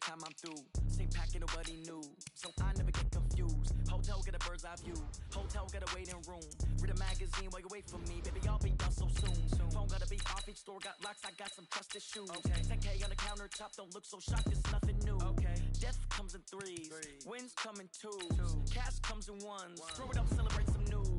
time I'm through. Same packet, nobody knew, so I never get confused. Hotel got a bird's eye view, hotel got a waiting room. Read a magazine while you wait for me, baby, I'll be done so soon. Phone gotta be off, each store got locks, I got some trusted shoes. 10K on the countertop, don't look so shocked, it's nothing new. Death comes in threes, wins come in twos, cash comes in ones. Screw it up, celebrate some news.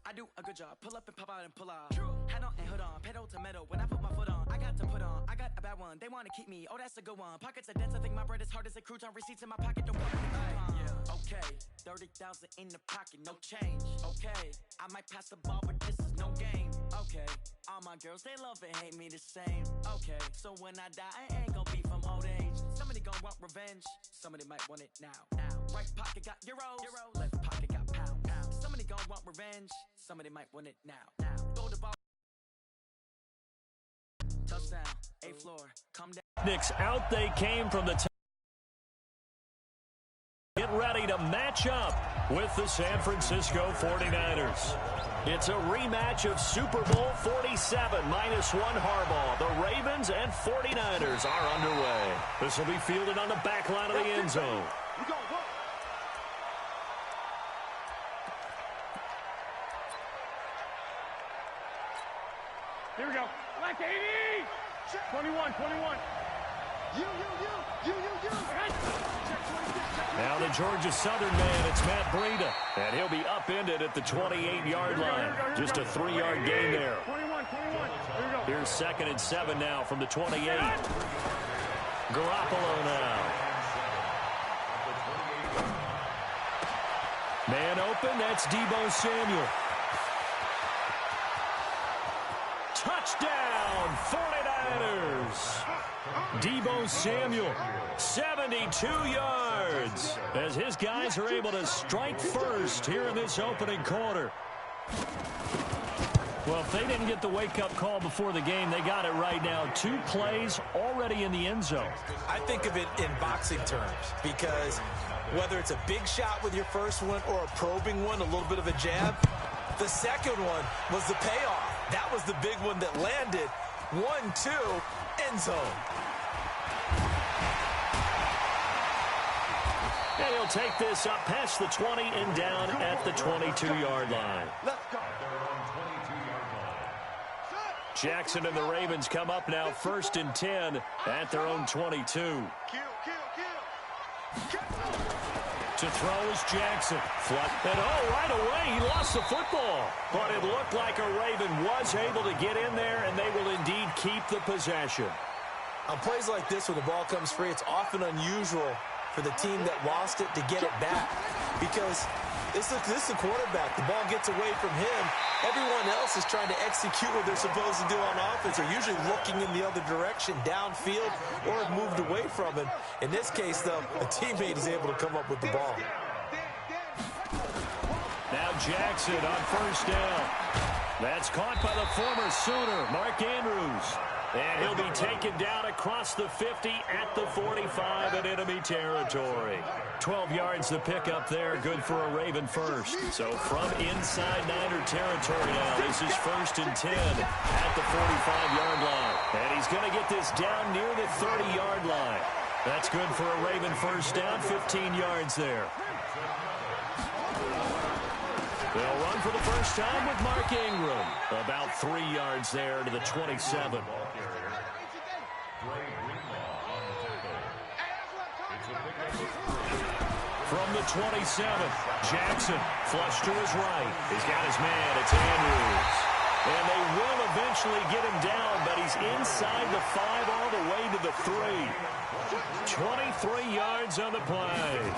I do a good job, pull up and pop out and pull out. Hat on and hood on, pedal to metal. When I put my foot on, I got to put on. I got a bad one, they wanna keep me, oh that's a good one. Pockets are dense, I think my bread is hard as a crouton. Receipts in my pocket, don't come with a okay, 30,000 in the pocket, no change. Okay, I might pass the ball, but this is no game. Okay, all my girls, they love and hate me the same. Okay, so when I die, I ain't gon' be from old age. Somebody gon' want revenge, somebody might want it now. Right pocket got euros, left pocket got pounds. Somebody gon' want revenge, somebody might want it now. Throw the ball. Touchdown, A floor, come down. Knicks out they came from the top. Get ready to match up with the San Francisco 49ers. It's a rematch of Super Bowl 47 -1 Harbaugh. The Ravens and 49ers are underway. This will be fielded on the back line of the end zone. Here we go. Black 80. 21. You. Now the Georgia Southern man, it's Matt Breida. And he'll be upended at the 28-yard line. Just a 3-yard gain there. 21. Here we go. Here's 2nd and 7 now from the 28. Garoppolo now. Man open, that's Deebo Samuel. Touchdown, 49ers. Deebo Samuel, 72 yards, as his guys are able to strike first here in this opening quarter. Well, if they didn't get the wake-up call before the game, they got it right now. 2 plays already in the end zone. I think of it in boxing terms, because whether it's a big shot with your first one or a probing one, a little bit of a jab, the second one was the payoff. That was the big one that landed. 1-2, end zone. And he'll take this up past the 20 and down at the 22-yard line. Jackson and the Ravens come up now 1st and 10 at their own 22. To throw is Jackson. And right away, he lost the football. But it looked like a Raven was able to get in there, and they will indeed keep the possession. On plays like this, when the ball comes free, it's often unusual for the team that lost it to get it back. Because this is the quarterback. The ball gets away from him. Everyone else is trying to execute what they're supposed to do on offense. They're usually looking in the other direction, downfield, or have moved away from him. In this case, though, a teammate is able to come up with the ball. Now Jackson on 1st down. That's caught by the former Sooner, Mark Andrews. And he'll be taken down across the 50 at the 45 in enemy territory. 12 yards the pickup there, good for a Raven first. So from inside Niner territory now, this is 1st and 10 at the 45-yard line. And he's going to get this down near the 30-yard line. That's good for a Raven first down, 15 yards there. They'll run for the first time with Mark Ingram. About 3 yards there to the 27. From the 27, Jackson flush to his right. He's got his man. It's Andrews. And they will eventually get him down, but he's inside the 5 all the way to the 3. 23 yards on the play.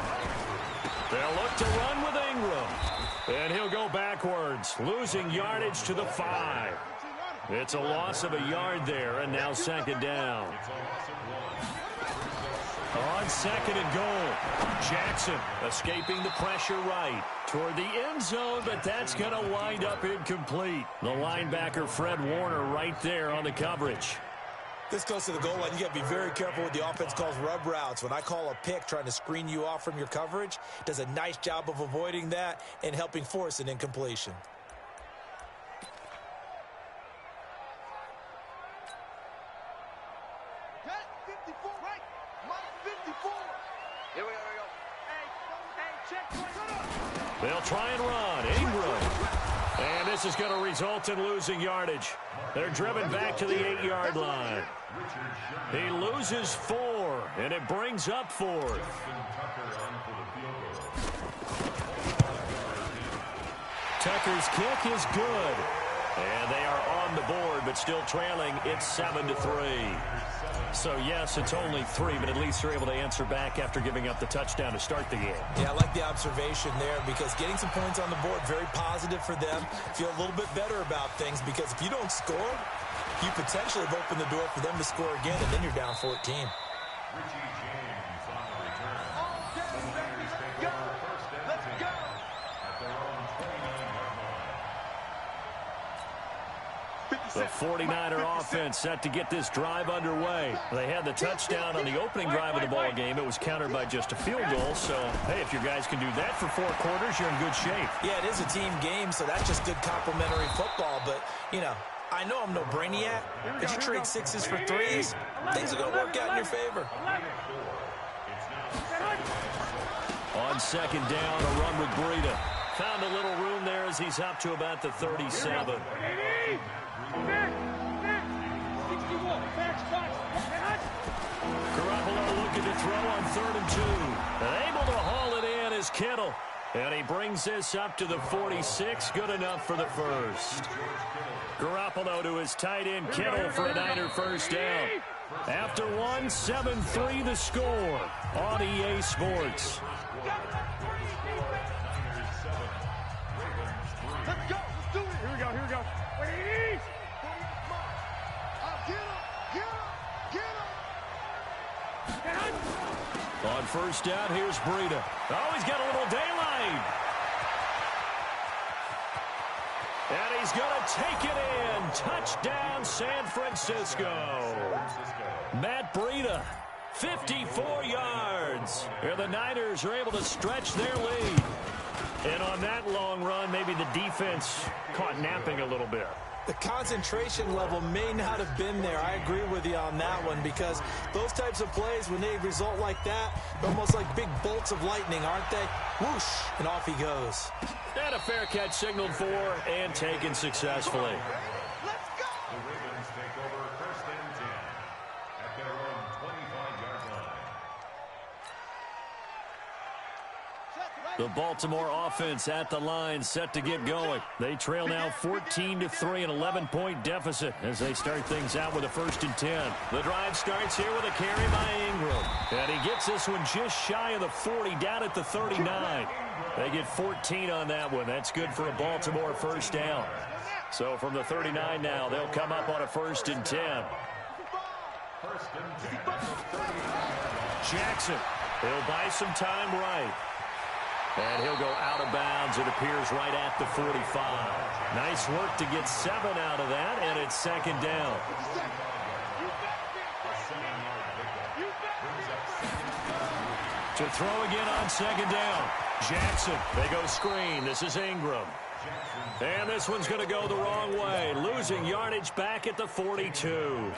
They'll look to run with Ingram. And he'll go backwards, losing yardage to the 5. It's a loss of a yard there, and now 2nd down. On 2nd and goal, Jackson escaping the pressure right toward the end zone, but that's going to wind up incomplete. The linebacker, Fred Warner, right there on the coverage. This goes to the goal line. You got to be very careful with the offense calls rub routes. When I call a pick trying to screen you off from your coverage, does a nice job of avoiding that and helping force an incompletion. They'll try and run. Ingram. And this is going to result in losing yardage. They're driven back to the 8-yard line. He loses 4, and it brings up 4th. Tucker's kick is good. And they are on the board, but still trailing. It's 7-3. So, yes, it's only 3, but at least they're able to answer back after giving up the touchdown to start the game. Yeah, I like the observation there because getting some points on the board, very positive for them. Feel a little bit better about things because if you don't score, you potentially have opened the door for them to score again, and then you're down 14. The 49er offense set to get this drive underway. They had the touchdown on the opening drive of the ball game. It was countered by just a field goal. So, hey, if your guys can do that for 4 quarters, you're in good shape. Yeah, it is a team game, so that's just good complementary football. But, you know, I know I'm no brainiac, but you trade 6s for 3s, things are going to work out in your favor. On second down, a run with Breida. Found a little room there as he's up to about the 37. Garoppolo looking to throw on 3rd and 2. And able to haul it in is Kittle. And he brings this up to the 46. Good enough for the first. Garoppolo to his tight end Kittle for a Niner first down. After 1, 7-3 the score on EA Sports. Let's go. Let's do it. Here we go. Here we go. Wait. On first down, here's Breida. Oh, he's got a little daylight. And he's going to take it in. Touchdown, San Francisco. Matt Breida, 54 yards. And the Niners are able to stretch their lead. And on that long run, maybe the defense caught napping a little bit. The concentration level may not have been there. I agree with you on that one because those types of plays, when they result like that, they're almost like big bolts of lightning, aren't they? Whoosh, and off he goes. And a fair catch signaled for and taken successfully. Let's go. The Ravens take over 1st and 10 at their own 25-yard line. The Baltimore offense at the line set to get going. They trail now 14-3, an 11-point deficit as they start things out with a 1st and 10. The drive starts here with a carry by Ingram. And he gets this one just shy of the 40, down at the 39. They get 14 on that one. That's good for a Baltimore first down. So from the 39 now, they'll come up on a 1st and 10. Jackson, he'll buy some time right. And he'll go out of bounds, it appears, right at the 45. Nice work to get 7 out of that, and it's 2nd down. To throw again on 2nd down. Jackson, they go screen. This is Ingram. And this one's going to go the wrong way. Losing yardage back at the 42.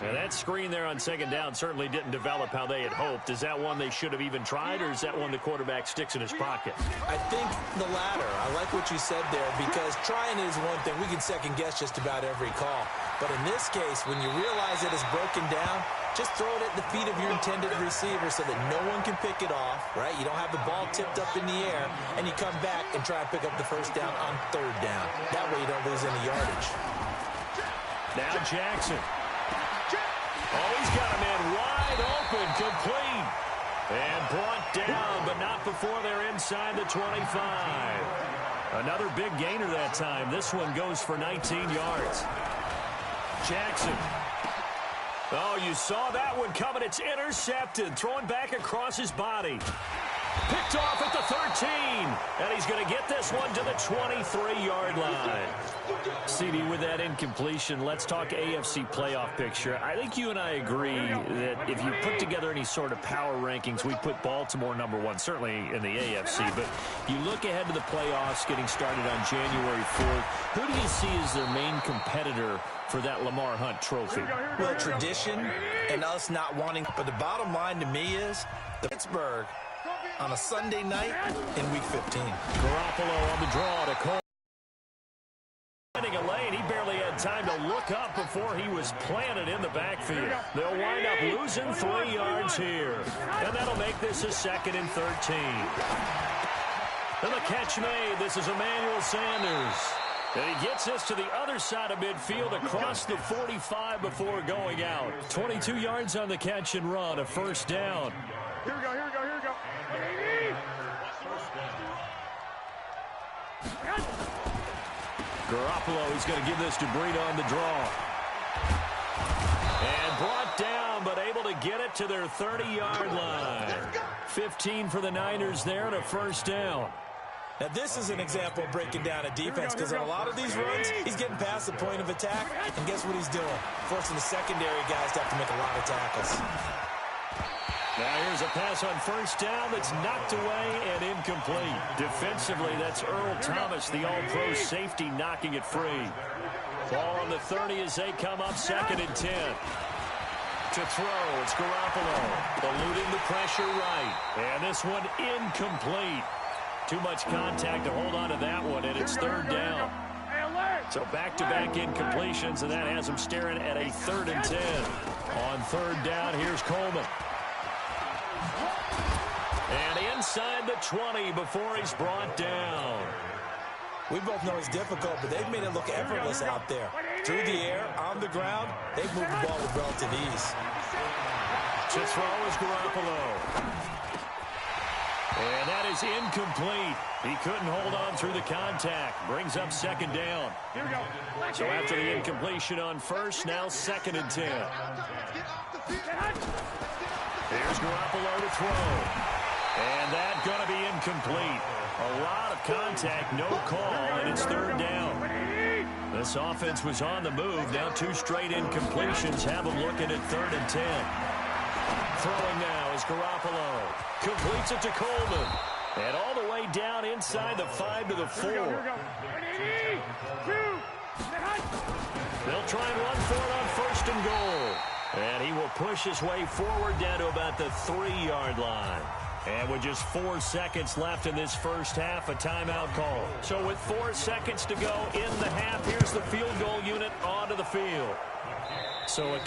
And that screen there on 2nd down certainly didn't develop how they had hoped. Is that one they should have even tried, or is that one the quarterback sticks in his pocket? I think the latter. I like what you said there because trying is one thing. We can second-guess just about every call. But in this case, when you realize it is broken down, just throw it at the feet of your intended receiver so that no one can pick it off, right? You don't have the ball tipped up in the air, and you come back and try and pick up the 1st down on 3rd down. That way you don't lose any yardage. Now Jackson. Oh, he's got a man wide open, complete. And brought down, but not before they're inside the 25. Another big gainer that time. This one goes for 19 yards. Jackson. Oh, you saw that one coming. It's intercepted. Throwing back across his body. Picked off at the 13. And he's going to get this one to the 23-yard line. CD, with that incompletion, let's talk AFC playoff picture. I think you and I agree that if you put together any sort of power rankings, we put Baltimore #1, certainly in the AFC. But you look ahead to the playoffs getting started on January 4th. Who do you see as their main competitor for that Lamar Hunt trophy? Well, tradition and us not wanting. But the bottom line to me is the Pittsburgh on a Sunday night in Week 15. Garoppolo on the draw to Cole. Finding a lane, he barely had time to look up before he was planted in the backfield. They'll wind up losing 3 yards here. And that'll make this a 2nd and 13. And the catch made. This is Emmanuel Sanders. And he gets this to the other side of midfield across the 45 before going out. 22 yards on the catch and run, a 1st down. Here we go, here we go, here we go. Garoppolo, he's going to give this to Breida on the draw. And brought down, but able to get it to their 30-yard line. 15 for the Niners there and a 1st down. Now, this is an example of breaking down a defense because on a lot of these runs, he's getting past the point of attack, and guess what he's doing? Forcing the secondary guys to have to make a lot of tackles. Now here's a pass on 1st down that's knocked away and incomplete. Defensively, that's Earl Thomas, the all-pro safety, knocking it free. Ball on the 30 as they come up 2nd and 10. To throw, it's Garoppolo. Eluding the pressure right. And this one incomplete. Too much contact to hold on to that one, and it's 3rd down. So back-to-back incompletions, and that has him staring at a 3rd and 10. On 3rd down, here's Coleman. And inside the 20 before he's brought down. We both know it's difficult, but they've made it look effortless out there. Through the air, on the ground, they've moved the ball with relative ease. To throw is Garoppolo. And that is incomplete. He couldn't hold on through the contact. Brings up 2nd down. So after the incompletion on 1st, now 2nd and 10. Here's Garoppolo to throw. And that's going to be incomplete. A lot of contact, no call, and it's 3rd down. This offense was on the move. Now 2 straight incompletions have them looking at 3rd and 10. Throwing now is Garoppolo. Completes it to Coleman. And all the way down inside the 5 to the 4. They'll try and run for it on 1st and goal. And he will push his way forward down to about the 3-yard line. And with just 4 seconds left in this 1st half, a timeout call. So with 4 seconds to go in the half, here's the field goal unit onto the field. So